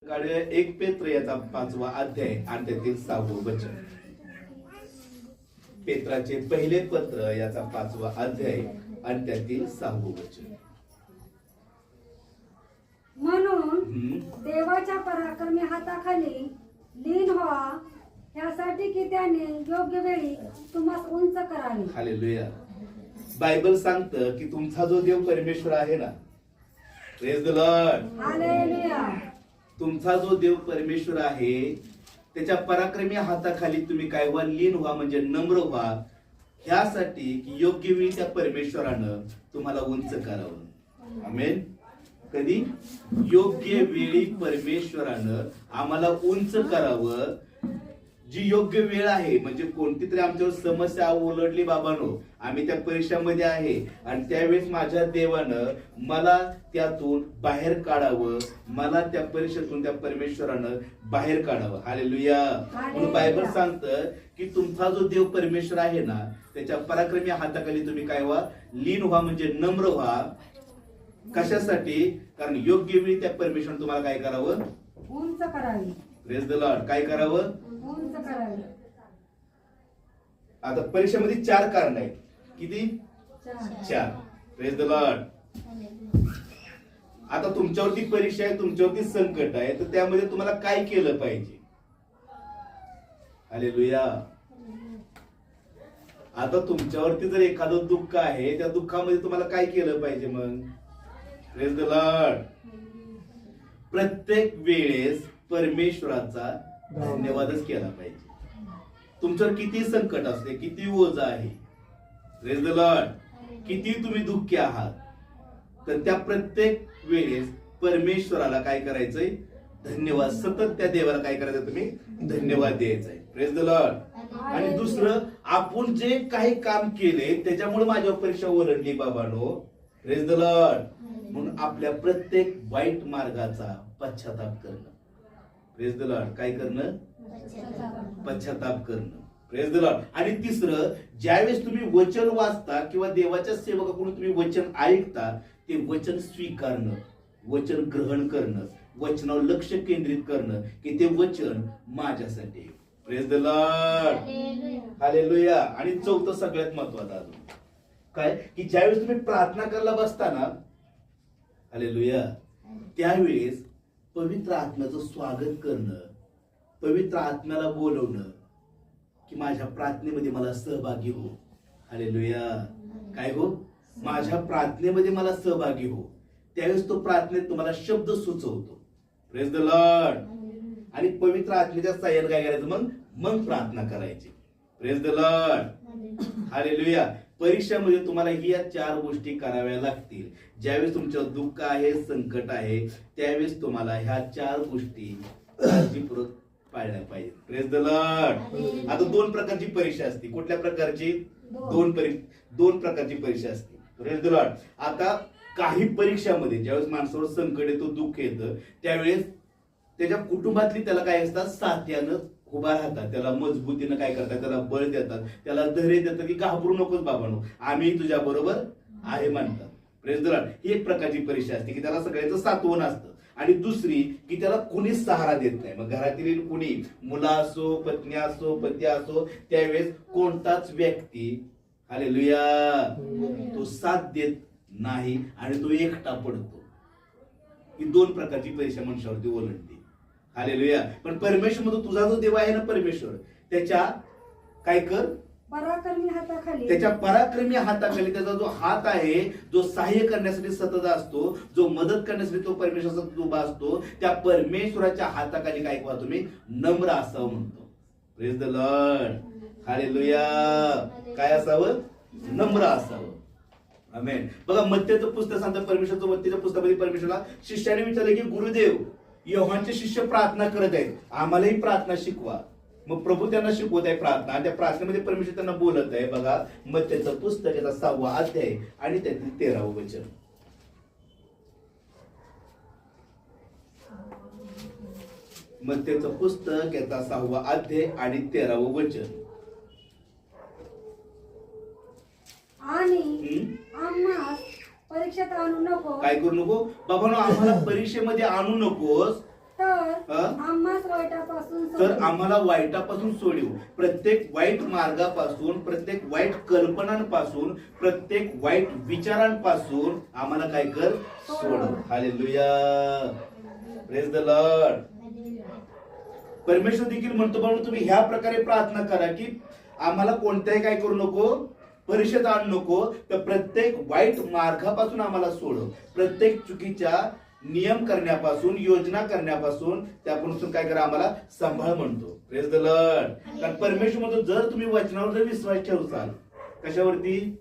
काढूया 1 पेत्र याचा 5वा अध्याय आणि त्यातील 6वं वचन. पेत्राचे पहिले पत्र याचा 5वा अध्याय आणि त्यातील 6वं वचन. म्हणून देवाच्या पराक्रमी हाताखाली लीन व्हा, यासाठी की त्याने योग्य वेळी तुम्हाला उंच करावे. हालेलुया. बायबल सांगतं की तुमचा जो देव परमेश्वर आहे ना, प्रेज द लॉर्ड, हालेलुया, तुमचा जो देव परमेश्वर आहे त्याच्या पराक्रमी हाताखाली तुम्ही काय व्हा, लीन व्हा, म्हणजे नम्र व्हा, ह्यासाठी की योग्य वेळी त्या परमेश्वरानं तुम्हाला उंच करावं. आमेन. कधी? योग्य वेळी परमेश्वरानं आम्हाला उंच करावं. जी योग्य वेळ आहे, म्हणजे कोणती तरी आमच्यावर समस्या ओलटली बाबांनो, आम्ही त्या परीक्षामध्ये आहे आणि त्यावेळेस माझ्या देवानं मला त्यातून बाहेर काढावं, मला त्या परीक्षेतून त्या परमेश्वरानं बाहेर काढावं. हालेलुया. म्हणून बायबल सांगतं की तुमचा जो देव परमेश्वर आहे ना, त्याच्या पराक्रमी हाताखाली तुम्ही काय व्हा, लीन व्हा, म्हणजे नम्र व्हा. कशासाठी? कारण योग्य वेळी त्या परमेश्वरानं तुम्हाला काय करावं, उंच करावे. Praise the Lord. काय करावं, उंच करावे. आता परीक्षेमध्ये 4 कारण आहेत. किती? 4. Praise the Lord. आता तुमच्यावरती परीक्षा आहे, तुमच्यावरती संकट आहे, तर त्यामध्ये तुम्हाला काय केलं पाहिजे? हालेलुया. आता तुमच्यावरती जर एखादं दुःख आहे, त्या दुःखामध्ये तुम्हाला काय केलं पाहिजे मग? Praise the Lord. प्रत्येक वेळेस परमेश्वराचा धन्यवादच केला पाहिजे. तुमच्यावर किती संकट असते, किती ओझ आहे, प्रेज द लॉर्ड, किती तुम्ही दुःखी आहात, तर त्या प्रत्येक वेळेस परमेश्वराला काय करायचंय, धन्यवाद. सतत त्या देवाला काय करायचं, तुम्ही धन्यवाद द्यायचा आहे. Praise the Lord. आणि दुसरं, आपण जे काही काम केले त्याच्यामुळे माझ्यावर परीक्षा ओरडली बाबांनो, प्रेज द लॉर्ड, म्हणून आपल्या प्रत्येक वाईट मार्गाचा पश्चाताप करणं. Praise the Lord. काय करणं? पश्चाताप करणं. Praise the Lord. आणि तिसरं, ज्यावेळेस तुम्ही वचन वाचता किंवा देवाच्या सेवकाकडून तुम्ही वचन ऐकता, ते वचन स्वीकारणं, वचन ग्रहण करणं, वचनावर लक्ष केंद्रित करणं की ते वचन माझ्यासाठी. Praise the Lord. हालेलुया. आणि चौथं सगळ्यात महत्वाचं अजून काय, की ज्यावेळेस तुम्ही प्रार्थना करायला बसताना, हालेलुया, त्यावेळेस पवित्र आत्म्याचं स्वागत करणं, पवित्र आत्म्याला बोलवणं की माझ्या प्रार्थनेमध्ये मला सहभागी हो. हालेलुया. काय हो? माझ्या प्रार्थनेमध्ये मला सहभागी हो. त्यावेळेस तो प्रार्थनेत तुम्हाला शब्द सुचवतो. Praise the Lord. आणि पवित्र आत्म्याच्या साह्याने काय करायचं, मग प्रार्थना करायची. Praise the Lord. हालेलुया. परीक्षेमध्ये तुम्हाला ही या 4 गोष्टी कराव्या लागतील. ज्यावेळेस तुमच्यावर दुःख आहे, संकट आहे, त्यावेळेस तुम्हाला ह्या 4 गोष्टी काळजीपूर्वक पाळल्या पाहिजे. Praise the Lord. आता 2 प्रकारची परीक्षा असते. कुठल्या प्रकारची? 2 प्रकारची परीक्षा असते. Praise the Lord. आता काही परीक्षामध्ये ज्यावेळेस माणसावर संकट येतो, दुःख येतं, त्यावेळेस त्याच्या कुटुंबातली त्याला काय असतात, साथ्यानं उभा राहतात, त्याला मजबूतीनं काय करतात, त्याला बळ देतात, त्याला धैर्य देतात की घाबरू नकोस बाबांनो, आम्ही तुझ्या बरोबर आहे म्हणतात. Praise the Lord. ही एक प्रकारची परीक्षा असते की त्याला सगळ्याचं सात्वन असतं. आणि दुसरी की त्याला कुणीच सहारा देत नाही. मग घरातील कुणी, मुला असो, पत्नी असो, पती असो, त्यावेळेस कोणताच व्यक्ती, हालेलुया, तो साथ देत नाही आणि तो एकटा पडतो. ही 2 प्रकारची परीक्षा मनुष्यावरती ओलांडते. हालेलुया. पण परमेश्वर म्हणतो, तुझा जो देव आहे ना परमेश्वर, त्याच्या काय कर, पराक्रमी हाताखाली, त्याच्या पराक्रमी हाताखाली त्याचा जो हात आहे, जो सहाय्य करण्यासाठी सतत असतो, जो मदत करण्यासाठी तो परमेश्वर सतत उभा असतो, त्या परमेश्वराच्या हाताखाली काय व्हा, तुम्ही नम्र असावं म्हणतो. Praise the Lord. हालेलुया. काय असावं? नम्र असावं. आमेन. बघा, मत्तेचं पुस्तक सांगतं, परमेश्वरचं मत्तेच्या पुस्तकामध्ये परमेश्वरला शिष्याने विचारलं की गुरुदेव, योहानचे शिष्य प्रार्थना करत आहेत, आम्हालाही प्रार्थना शिकवा. मग प्रभू त्यांना शिकवत आहे प्रार्थना, आणि त्या प्रार्थनेमध्ये परमेश्वर त्यांना बोलत आहे. बघा, मत्तेचं पुस्तक याचा 6वा अध्याय आणि त्यातील 13वं वचन. मत्तेचं पुस्तक याचा 6वा अध्याय आणि 13वं वचन. आणि आम्हास परीक्षेत आणू नको. काय करू नको बाबांनो, आम्हाला परीक्षेमध्ये आणू नकोस. तर आम्हास वाईटापासून तर सोडव. आम्हाला वाईटापासून सोडव. प्रत्येक वाईट मार्गापासून, प्रत्येक वाईट कल्पनांपासून, प्रत्येक वाईट विचारांपासून आम्हाला काय कर? सोडव. हालेलुया. Praise the Lord. परमेश्वर देखील म्हणतो म्हणून तुम्ही ह्या प्रकारे प्रार्थना करा की आम्हाला कोणत्याही काय करू नको, परीक्षेत आणू नको, तर प्रत्येक वाईट मार्गापासून आम्हाला सोडव. प्रत्येक चुकीच्या नियम करण्यापासून, योजना करण्यापासून, त्यापासून काय करा? आम्हाला सांभाळ म्हणतो. Praise the Lord. कारण परमेश्वर म्हणतो जर तुम्ही वचनावर जर विश्वास ठेवसाल, कशावरती?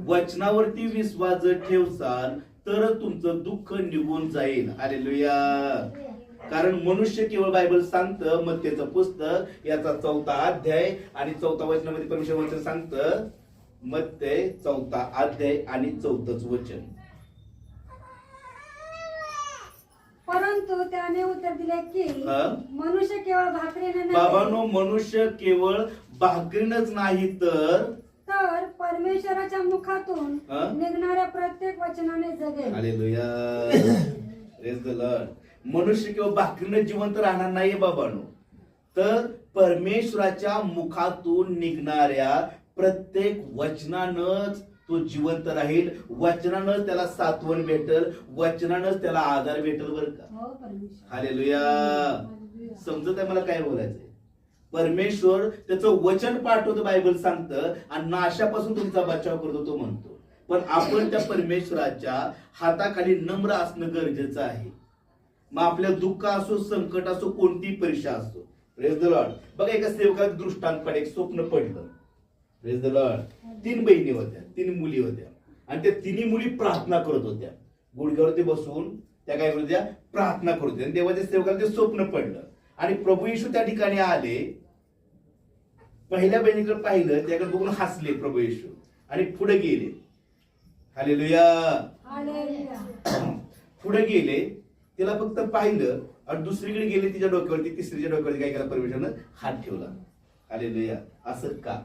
वचनावरती विश्वास जर ठेवसाल तर तुमचं दुःख निघून जाईल. हालेलुया. कारण मनुष्य केवळ बायबल सांगतं, मत्तेचं पुस्तक याचा 4था अध्याय आणि 4था वचनामध्ये परमेश्वर वचन सांगतं, मत्ते 4था अध्याय आणि 4थंच वचन. परंतु त्याने उत्तर दिले की मनुष्य केवळ भाकरीने नव्हे, बाबांनो, मनुष्य केवळ भाकरीनच नाही तर परमेश्वराच्या मुखातून निघणाऱ्या प्रत्येक वचनाने जगेल. हालेलुया. Praise the Lord. मनुष्य केवळ भाकरीने जिवंत राहणार नाहीये बाबांनो, तर परमेश्वराच्या मुखातून निघणाऱ्या प्रत्येक वचनानंच तो जिवंत राहील. वचनानंच त्याला सात्वन भेटल, वचनानंच त्याला आधार भेटल. बरं का? हालेलुया. समजत आहे मला काय बोलायचंय? परमेश्वर त्याचं वचन पाठवतो, बायबल सांगतं, आणि नाशापासून तुमचा बचाव करतो तो म्हणतो. पण आपण त्या परमेश्वराच्या हाताखाली नम्र असणं गरजेचं आहे. मग आपल्या दुःख असो, संकट असो, कोणतीही परीक्षा असो. Praise the Lord. बघा, एका सेवकाला दृष्टांत पडे, एक स्वप्न पडलं. Praise the Lord. 3 बहिणी होत्या, 3 मुली होत्या, आणि त्या 3 मुली प्रार्थना करत होत्या. गुडघ्यावरती बसून त्या काय करत होत्या? प्रार्थना करत होत्या. आणि देवाच्या सेवकाला ते स्वप्न पडलं आणि प्रभू येशू त्या ठिकाणी आले. पहिल्या बहिणीकडे पाहिलं, त्याकडे बघून हसले प्रभू येशू आणि पुढे गेले. हालेलुया. पुढे गेले, तिला फक्त पाहिलं आणि दुसरीकडे गेले, तिच्या डोक्यावरती, तिसरीच्या डोक्यावरती काय केला? परमेश्वरनं हात ठेवला. हालेलुया. असं का?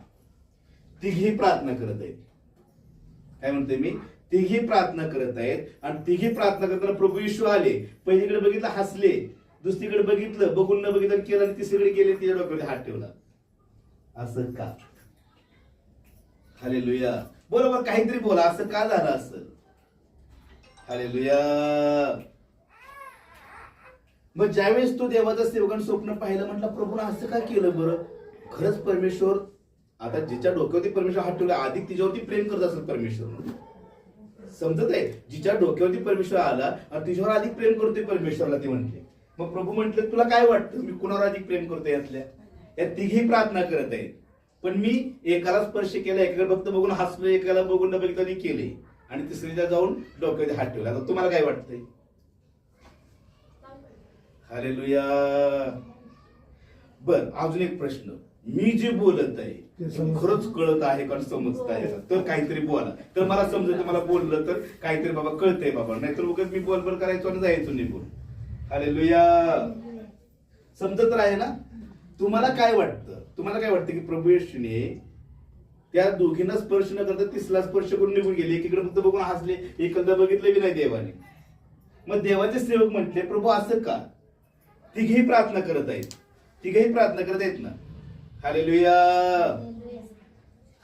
तिघी प्रार्थना करत आहेत. काय म्हणतोय मी? तिघी प्रार्थना करत आहेत, आणि तिघी प्रार्थना करताना प्रभू येशू आले. पहिलीकडे बघितलं, हसले, दुसरीकडे बघितलं, बघून न बघितलं केलं, आणि तिसरीकडे गेले, तिच्या डोक्यावरती हात ठेवला. असं का? हालेलुया. बरोबर, काहीतरी बोला. असं का झालं? असं. हालेलुया. मग ज्यावेळेस तो देवाचा सेवकानं स्वप्न पाहिलं, म्हटलं प्रभूने असं का केलं बरं? खरंच परमेश्वर, आता जिच्या डोक्यावरती परमेश्वर हात ठेवला, अधिक तिच्यावरती प्रेम करत असेल परमेश्वर. समजत आहे? जिच्या डोक्यावरती परमेश्वर आला आणि तिच्यावर अधिक प्रेम करतोय परमेश्वरला, ती म्हणते. मग प्रभू म्हटलं तुला काय वाटतं मी कुणावर अधिक प्रेम करतोय? या तिघी प्रार्थना करत आहेत, पण मी एकाला स्पर्श केला, एकाला फक्त बघून हसलो, एकाला बघून न बघितलं केले, आणि तिसरीला जाऊन डोक्यावरती हात ठेवला. आता तुम्हाला काय वाटतंय? हालेलुया. बर, अजून एक प्रश्न. मी जे बोलत आहे खरंच कळत आहे का, समजत आहे का? तर काहीतरी बोला. तर मला समजत, मला बोललं तर काहीतरी बाबा कळतंय बाबा, नाहीतर उगाच मी बोलबोल करायचो आणि जायचो निघून. हालेलुया. समजत आहे ना? तुम्हाला काय वाटतं? तुम्हाला काय वाटतं की प्रभू येशूने त्या दोघींना स्पर्श न करता तिसरा स्पर्श करून निघून गेले, एकीकडे फक्त बघून हसले, एखादा बघितलं बी नाही देवाने. मग देवाचे सेवक म्हटले प्रभू असं का? तिघेही प्रार्थना करत आहेत, तिघेही प्रार्थना करत आहेत ना. हालेलुया.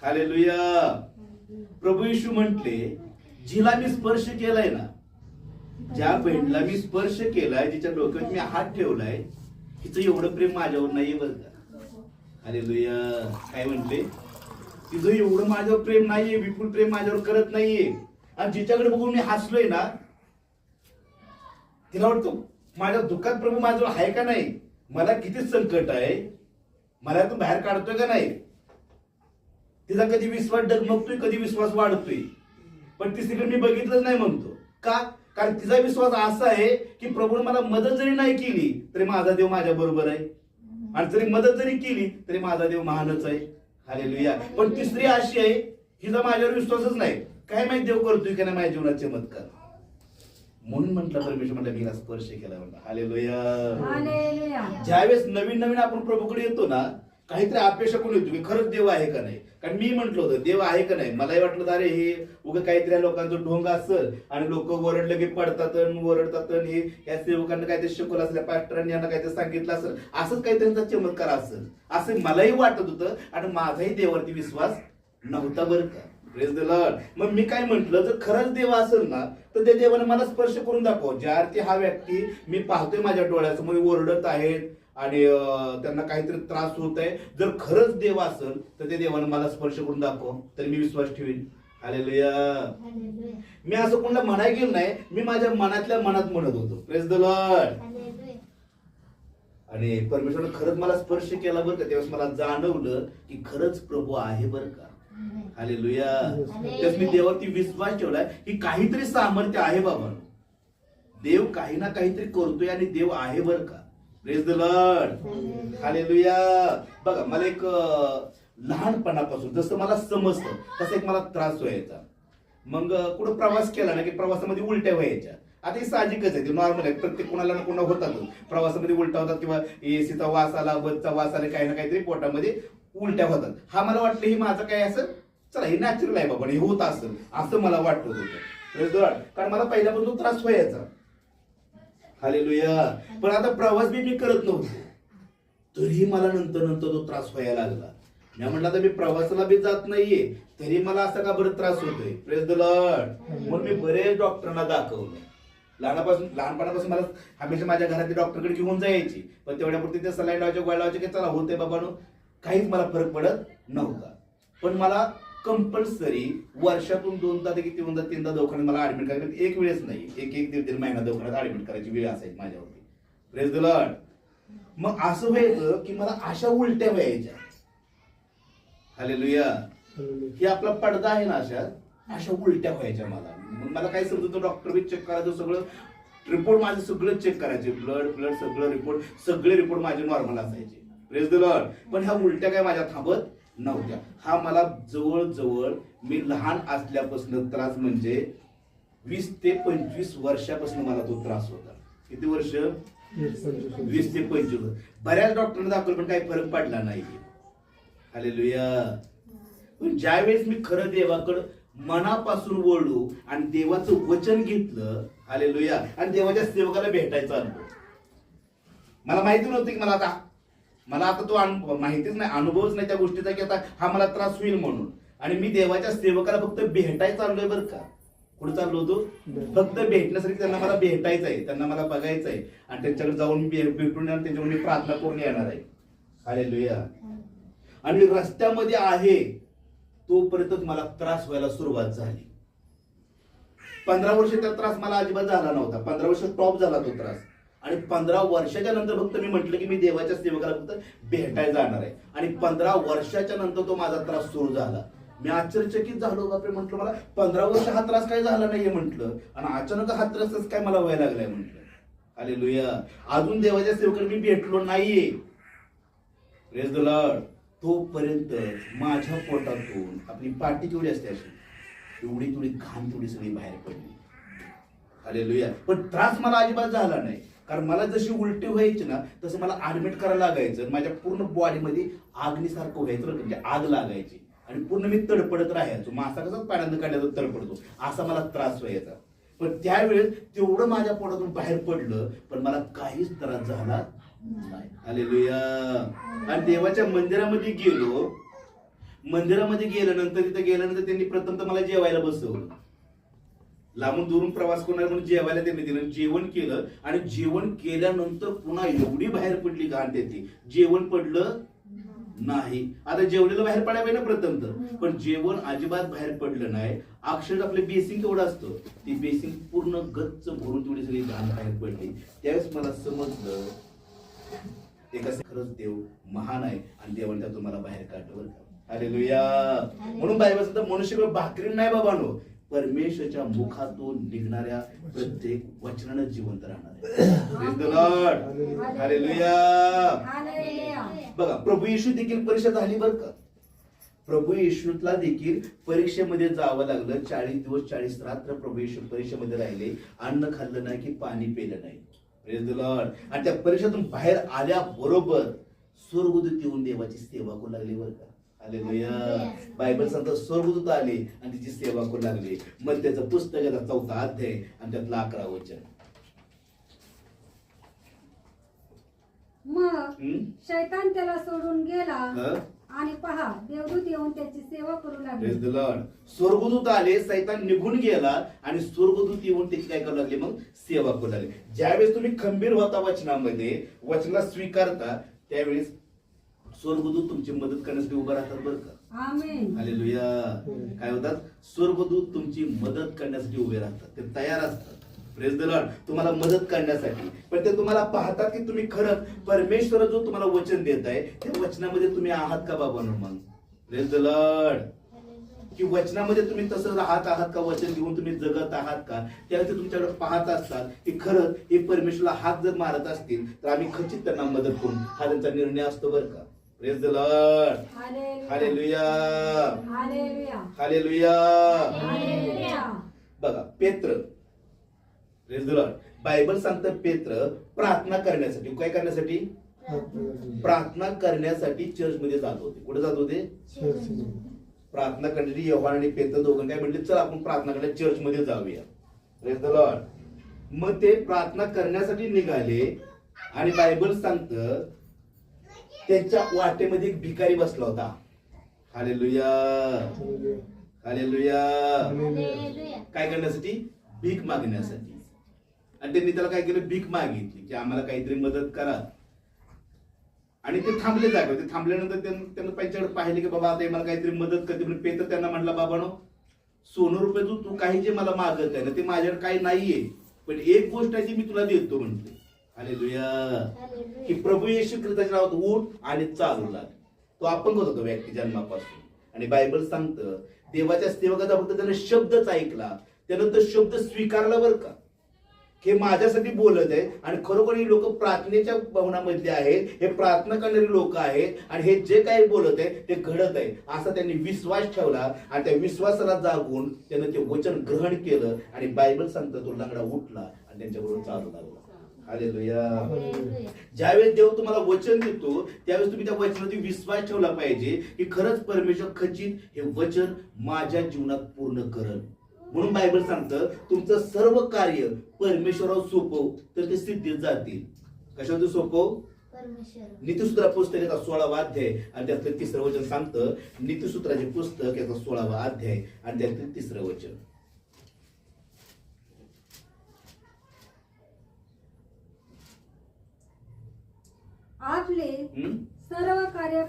हालेलुया. प्रभू येशू म्हटले जिला मी स्पर्श केलाय ना, ज्या बहिणीला मी स्पर्श केलाय, जिच्या डोक्यात मी हात ठेवलाय, हिचं एवढं प्रेम माझ्यावर नाहीये बरं का. हालेलुया. काय म्हटले? तिचं एवढं माझ्यावर प्रेम नाहीये, विपुल प्रेम माझ्यावर करत नाहीये. आणि जिच्याकडे बघून मी हसलोय ना, तिला वाटतं माझ्या दुःखात प्रभू माझ्यावर आहे का नाही, मला किती संकट आहे, मला तो बाहेर काढतोय का नाही. तिचा कधी विश्वास डगमगतोय, कधी विश्वास वाढतोय, पण तिसरीकडे मी बघितलंच नाही म्हणतो. का? कारण तिचा विश्वास असा आहे की प्रभूने मला मदत जरी नाही केली तरी माझा देव माझ्या बरोबर आहे, आणि जरी मदत जरी केली तरी माझा देव महानच आहे. हालेलुया. पण तिसरी अशी आहे, हिचा माझ्यावर विश्वासच नाही, काय माहिती देव करतोय का नाही माझ्या जीवनात चमत्कार. म्हणून म्हटलं परमेश्वर म्हटलं मी स्पर्श केला. म्हटलं हालेलुया. हालेलुया. ज्यावेळेस नवीन नवीन आपण प्रभूकडे येतो ना, काहीतरी अपेक्षा कोण होती की खरंच देव आहे का नाही. कारण मी म्हंटल होतं देव आहे का नाही, मलाही वाटलं अरे हे उगं काहीतरी लोकांचं ढोंग असेल आणि लोक ओरडलं की पडतात ओरडतात, हे या सेवकांना काहीतरी शिकवलं असेल, पास्टरांनी यांना काहीतरी सांगितलं असेल, असंच काहीतरी त्यांचा चमत्कार असेल असं मलाही वाटत होतं. आणि माझाही देवावरती विश्वास नव्हता बरं का. Praise the Lord. मग मी काय म्हंटल, जर खरंच देव असेल ना तर त्या देवाने मला स्पर्श करून दाखव. ज्या अर्थी हा व्यक्ती मी पाहतोय माझ्या डोळ्यासमोर ओरडत आहेत आणि त्यांना काहीतरी त्रास होत आहे, जर खरंच देव असेल तर ते देवाने मला स्पर्श करून दाखव, तर मी विश्वास ठेवीन. हालेलुया. मी असं कोणाला म्हणाय गेलो नाही, मी माझ्या मनातल्या मनात म्हणत होतो. Praise the Lord. आणि परमेश्वराने खरंच मला स्पर्श केला बरं का. त्यावेळेस मला जाणवलं की खरंच प्रभू आहे बरं का. हालेलुया. त्यावेळेस मी देवावरती विश्वास ठेवलाय की काहीतरी सामर्थ्य आहे बाबा, देव काही ना काहीतरी करतोय आणि देव आहे बरं का. Praise the Lord. हालेलुया. बघा मला एक लहानपणापासून जसं मला समजतं तसं एक मला त्रास व्हायचा. मग कुठं प्रवास केला ना की प्रवासामध्ये उलट्या व्हायच्या. आता हे साहजिकच आहे, ते नॉर्मल आहे, प्रत्येक कोणाला ना कोणा होतातच. प्रवासामध्ये उलट्या होतात किंवा एसीचा वास आला, बसचा वास आला, काही ना काहीतरी पोटामध्ये उलट्या होतात. हा मला वाटलं हे माझं काय असं चला हे नॅचरल आहे बाबा, हे होत असेल असं मला वाटत होतं. कारण मला पहिल्यापासून तो त्रास व्हायचा. हालेलुया. पण आता प्रवास मी करत नव्हतो, तरीही मला नंतर नंतर तो त्रास व्हायला लागला. मी म्हटलं आता मी प्रवासाला बी जात नाहीये तरी मला असा का बरं त्रास होतोय. Praise the Lord. म्हणून मी बरेच डॉक्टरांना दाखवलं. लहानपणापासून मला हमेशा माझ्या घरातली डॉक्टरकडे घेऊन जायची, पण तेवढ्यापुरती ते सलाईन लावायचे, गोळ्या लावायचे की चला होते बाबानो, काहीच मला फरक पडत नव्हता. पण मला कंपल्सरी वर्षातून 2दा की 3दा दवाखान्यात मला ऍडमिट करायचं. एक वेळेस नाही, एक दीड महिना दवाखान्यात ऍडमिट करायची वेळ असायची माझ्यावरती. Praise the Lord. मग असं व्हायचं की मला अशा उलट्या व्हायच्या. हालेलुया. ही आपला पडदा आहे ना, अशा उलट्या व्हायच्या मला. मग मला काय समजत, डॉक्टर बी चेक करायचं, सगळं रिपोर्ट माझं सगळं चेक करायचे, ब्लड सगळं सगळे रिपोर्ट माझे नॉर्मल असायचे. Praise the Lord. पण ह्या उलट्या काय माझ्या थांबत नव्हत्या. हा मला जवळजवळ मी लहान असल्यापासून त्रास, म्हणजे 20 ते 25 वर्षापासून मला तो त्रास होता. किती वर्ष? 20 ते 25. बऱ्याच डॉक्टरांना दाखवलं पण काही फरक पडला नाही. हालेलुया. पण ज्यावेळेस मी खरं देवाकडं मनापासून वळलो आणि देवाचं वचन घेतलं, हालेलुया, आणि देवाच्या सेवकाला भेटायचा अनुभव. मला माहिती नव्हती की मला आता तो माहितीच नाही, अनुभवच नाही त्या गोष्टीचा की आता हा मला त्रास होईल म्हणून. आणि मी देवाच्या सेवकाला फक्त भेटायचं चाललोय बरं का. कुठे चाललो होतो? फक्त भेटण्यासाठी. त्यांना मला भेटायचं आहे, त्यांना मला बघायचं आहे आणि त्यांच्याकडे जाऊन भेटून त्यांच्याकडून मी प्रार्थना करून येणार आहे. हालेलुया. आणि रस्त्यामध्ये आहे तोपर्यंत मला त्रास व्हायला सुरुवात झाली. 15 वर्ष त्या त्रास मला अजिबात झाला नव्हता. 15 वर्ष टॉप झाला तो त्रास. आणि 15 वर्षाच्या नंतर फक्त मी म्हटलं की मी देवाच्या सेवकाला फक्त भेटायला जाणार आहे. आणि 15 वर्षाच्या नंतर तो माझा त्रास सुरू झाला. मी आश्चर्यचकित झालो. बापरे म्हटलं, मला 15 वर्ष हा त्रास काय झाला नाहीये म्हटलं, आणि अचानक हा त्रासच काय मला व्हायला लागलाय म्हटलं. हालेलुया. अजून देवाच्या सेवकाला मी भेटलो नाहीये. Praise the Lord. तोपर्यंत माझ्या पोटातून आपली पाठी केवढी असते अशी, एवढी थोडी घाण थोडी सगळी बाहेर पडली. हालेलुया. पण त्रास मला अजिबात झाला नाही. कारण मला जशी उलटी व्हायची ना तसं मला ऍडमिट करायला लागायचं. माझ्या पूर्ण बॉडीमध्ये आगनीसारखं व्हायचं, म्हणजे आग लागायची आणि पूर्ण मी तडपडत राहायचो. मासा कसा पाण्यानं काढल्याचा तडपडतो असा मला त्रास व्हायचा. पण त्यावेळेस तेवढं माझ्या पोटातून बाहेर पडलं पण मला काहीच त्रास झाला नाही. हालेलुया. आणि देवाच्या मंदिरामध्ये गेलो. मंदिरामध्ये गेल्यानंतर तिथे गेल्यानंतर त्यांनी प्रथम मला जेवायला बसवलं. लांबून दुरून प्रवास करणार म्हणून जेवायला त्यांनी दिलं. जेवण केलं आणि जेवण केल्यानंतर पुन्हा एवढी बाहेर पडली घाण त्याची, जेवण पडलं नाही. आता जेवलेलं बाहेर पडायला पाहिजे ना प्रथम तर, पण जेवण अजिबात बाहेर पडलं नाही. अक्षर आपलं बेसिंग केवढं असतं, ती बेसिंग पूर्ण गच्च भरून तेवढी सगळी घाण बाहेर पडली. त्यावेळेस मला समजलं ते कसं खरंच देव महान आहे आणि देवाने त्यातून मला बाहेर काढलं. हालेलुया. म्हणून बायबल सांगतं मनुष्य भाकरी नाही बाबांनो, परमेश्वराच्या मुखातून निघणाऱ्या प्रत्येक वचनानं जिवंत राहणार आहे. हालेलुया. बघा प्रभू येशू देखील परीक्षा झाली बरं का. प्रभू येशूला देखील परीक्षेमध्ये जावं लागलं. 40 दिवस 40 रात्र प्रभू येशू परीक्षेमध्ये राहिले. अन्न खाल्लं नाही की पाणी पिलं नाही. Praise the Lord. आणि त्या परीक्षेतून बाहेर आल्याबरोबर स्वर्गदूत येऊन देवाची सेवा करू लागली बरं का. हालेलुया. बायबल सांगतो स्वर्गदूत आले आणि तिची सेवा करू लागली. मग त्याचं पुस्तकाचा 4था अध्याय आणि त्यातलं 11 वचन. मग शैतान त्याला सोडून गेला हं? आणि पहा देवदूत येऊन त्याची सेवा करू लागले. Praise the Lord. स्वर्गदूत आले, सैतान निघून गेला आणि स्वर्गदूत येऊन त्याची काय करू लागले, मग सेवा करू लागले. ज्यावेळेस तुम्ही खंबीर होता वचनामध्ये, वचनाला स्वीकारता, त्यावेळेस स्वर्गदूत तुमची मदत करण्यासाठी उभा राहतात बरं का. आमेन. हालेलुया. काय होतात, स्वर्गदूत तुमची मदत करण्यासाठी उभे राहतात, ते तयार असतात. Praise the Lord. तुम्हाला मदत करण्यासाठी. पण ते तुम्हाला पाहतात की तुम्ही खरंच परमेश्वर जो तुम्हाला वचन देत आहे त्या वचनामध्ये तुम्ही आहात का बाबांनो. मग प्रेज द लॉर्ड. की वचनामध्ये तुम्ही तसं राहत आहात का, वचन घेऊन तुम्ही जगत आहात का. त्यावेळी ते तुमच्याकडे पाहत असतात की खरंच हे परमेश्वरला हात जर मारत असतील तर आम्ही खचित त्यांना मदत करून, हा त्यांचा निर्णय असतो बरं का. Praise the Lord. Hallelujah. Hallelujah. Hallelujah. Hallelujah. बघा पेत्र, प्रेज द लॉर्ड. बायबल सांगतं पेत्र प्रार्थना करण्यासाठी, काय करण्यासाठी, प्रार्थना करण्यासाठी चर्च मध्ये जात होते. कुठे जात होते, प्रार्थना करण्यासाठी. योहान आणि पेत्र दोघं काय म्हणले, चल आपण प्रार्थना करायला चर्च मध्ये जाऊया. Praise the Lord. मग ते प्रार्थना करण्यासाठी निघाले आणि बायबल सांगतं त्यांच्या वाटेमध्ये एक भिकारी बसला होता. हालेलुया. हालेलुया. काय करण्यासाठी, भीक मागण्यासाठी. आणि त्यांनी त्याला काय केलं, भीक मागितली की आम्हाला काहीतरी मदत करा. आणि ते थांबले जागे. ते थांबल्यानंतर त्यांनी त्यांच्याकडे पाहिले की बाबा आता मला काहीतरी मदत करते. पण पेत्र त्यांना म्हटला, बाबानो सोनं रुपये तू काही जे मला मागत आहे ना ते माझ्याकडे काही नाहीये, पण एक गोष्ट आहे ती मी तुला देतो म्हणते. हालेलुया. की प्रभू येशू ख्रिस्ताच्या नावात उठ आणि चालू लाग. तो अपंग होता तो व्यक्ती जन्मापासून. आणि बायबल सांगतं देवाच्या सेवकाचा फक्त त्यानं शब्दच ऐकला, त्यानं तो शब्द स्वीकारला बरं का. हे माझ्यासाठी बोलत आहे आणि खरोखर ही लोक प्रार्थनेच्या भवनामधले आहेत, हे प्रार्थना करणारे लोक आहेत आणि हे जे काही बोलत आहे ते घडत आहे असा त्यांनी विश्वास ठेवला. आणि त्या विश्वासाला जागून त्यानं ते वचन ग्रहण केलं. आणि बायबल सांगतं तो लंगडा उठला आणि त्यांच्याबरोबर चालू लागला. हालेलुया. ज्यावेळेस देव तुम्हाला वचन देतो त्यावेळेस तुम्ही त्या वचनावरती विश्वास ठेवला पाहिजे की खरंच परमेश्वर खचित हे वचन माझ्या जीवनात पूर्ण करल. म्हणून बायबल सांगतं तुमचं सर्व कार्य परमेश्वरावर सोपव तर ते सिद्धीत जातील. कशावर सोपव, नीतिसूत्र पुस्तकाचा 16वा अध्याय आणि त्यातलं 3रं वचन सांगतं. नीतिसूत्राचे पुस्तक याचा 16वा अध्याय आणि त्यातलं 3रं वचन. आपले सर्व कार्य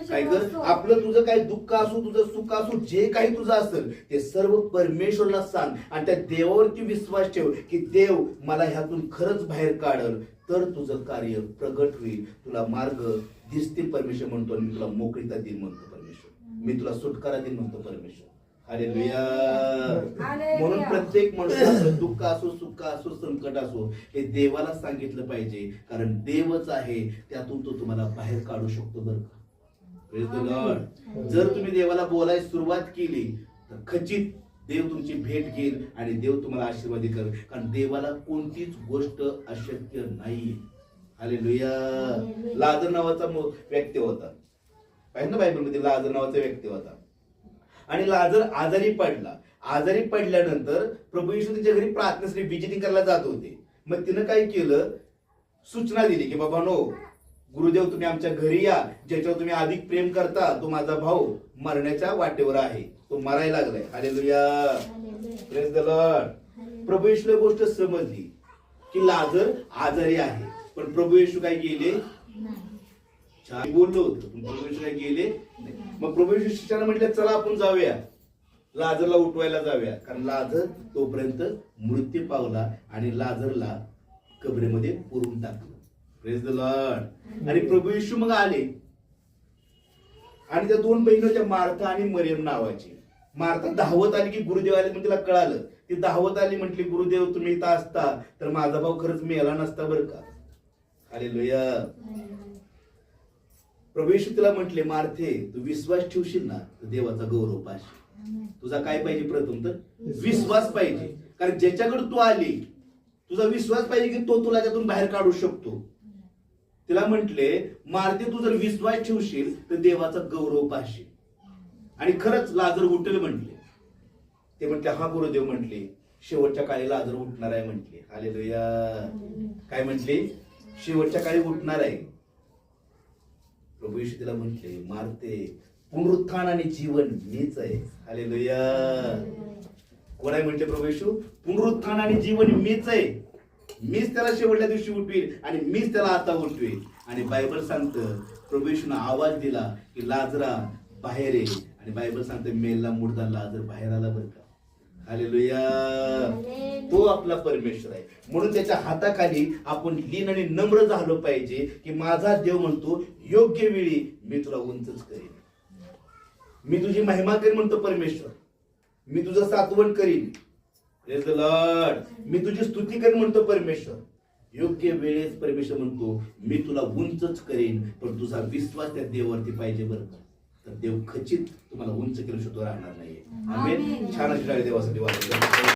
काय कर, आपलं तुझं काय दुःख असो, तुझं सुख असो, जे काही तुझं असेल ते सर्व परमेश्वरला सांग आणि त्या देवावरती विश्वास ठेव की देव मला ह्यातून खरंच बाहेर काढल तर तुझं कार्य प्रगट होईल. तुला मार्ग दिसतील परमेश्वर म्हणतो. मी तुला मोकळीता देईन म्हणतो परमेश्वर. मी तुला सुटकारा देईन म्हणतो परमेश्वर. हालेलुया. म्हणून प्रत्येक मनुष्याचं दुःख असो, सुख असो, संकट असो हे देवाला सांगितलं पाहिजे. कारण देवच आहे, त्यातून तो तुम्हाला बाहेर काढू शकतो बरं का. Praise the Lord. जर तुम्ही देवाला बोलायला सुरुवात केली तर खचित देव तुमची भेट घेईल आणि देव तुम्हाला आशीर्वाद करेल. कारण देवाला कोणतीच गोष्ट अशक्य नाही. हालेलुया. लाजर नावाचा व्यक्ती होता. पाहिजे ना बायबलमध्ये, लाजर नावाचा व्यक्ती होता आणि लाजर आजारी पडला. आजारी पडल्यानंतर प्रभू येशू त्यांच्या घरी प्रार्थनेसाठी विजिटिंग करायला जात होते. मग तिनं काय केलं, सूचना दिली की बाबा नो गुरुदेव तुम्ही आमच्या घरी या, ज्याच्यावर तुम्ही अधिक प्रेम करता तो माझा भाऊ मरण्याच्या वाटेवर आहे, तो मरायला लागलाय. हालेलुया. Praise the lord. प्रभू येशूला गोष्ट समजली की लाजर आजारी आहे. पण प्रभू येशू काय गेले, बोललो होतं पण प्रभू येशू काय गेले. मग प्रभू येशू शिष्याला म्हटलं चला आपण जाऊया, लाजरला उठवायला जाऊया. कारण लाजर तोपर्यंत मृत्यू पावला आणि लाजरला कबरेमध्ये पुरून टाकलं. Praise the Lord. आणि प्रभू येशू मग आले आणि त्या 2 बहिणी होत्या, मार्था आणि मरियम नावाची. मार्था धावत आली की गुरुदेव आले म्हणून तिला कळालं. ती धावत आली, म्हटली गुरुदेव तुम्ही इथं असता तर माझा भाऊ खरंच मेला नसता बरं का. हालेलुया. प्रभू येशू तिला म्हटले, मार्थे तू विश्वास ठेवशील ना तर देवाचा गौरव पाहिजे. तुझा काय पाहिजे, प्रथम तर विश्वास पाहिजे. कारण ज्याच्याकडे तू आली तुझा विश्वास पाहिजे की तो तुला त्यातून बाहेर काढू शकतो. तिला म्हटले, मार्थे तू जर विश्वास ठेवशील तर देवाचा गौरव पाहशील. आणि खरंच लाजर उठेल म्हटले. ते म्हटले, हा गुरुदेव म्हटले, शेवटच्या काळी लाजर उठणार आहे म्हटले. हालेलुया. काय म्हटले? शेवटच्या काळी उठणार आहे. प्रभू येशू तिला म्हटले, मार्थे पुनरुत्थान आणि जीवन मीच आहे. हालेलुया. कोण आहे म्हटले प्रभू येशू? पुनरुत्थान आणि जीवन मीच आहे. मीच त्याला शेवटच्या दिवशी उठवील आणि मीच त्याला आता उठवील. आणि बायबल सांगतं, प्रभू येशूने आवाज दिला की लाजरा बाहेर ये. आणि बायबल सांगतं, मेलला मुर्दा लाजर बाहेर आला बरं का. हालेलुया. तो आपला परमेश्वर आहे. म्हणून त्याच्या हाताखाली आपण लीन आणि नम्र झालो पाहिजे की माझा देव म्हणतो, योग्य वेळी मी तुला उंचच करेन, मी तुझी महिमा करेन म्हणतो परमेश्वर. मी तुझं सातवण करीन. Praise the Lord. मी तुझी स्तुती करेन म्हणतो परमेश्वर. योग्य वेळेस परमेश्वर म्हणतो, मी तुला उंचच करेन, पण तुझा विश्वास त्या देवावरती पाहिजे बरं का. तर देव खचित तुम्हाला उंच केल्याशिवाय तो राहणार नाहीये. आमेन. छान अशी देवासाठी वाटत.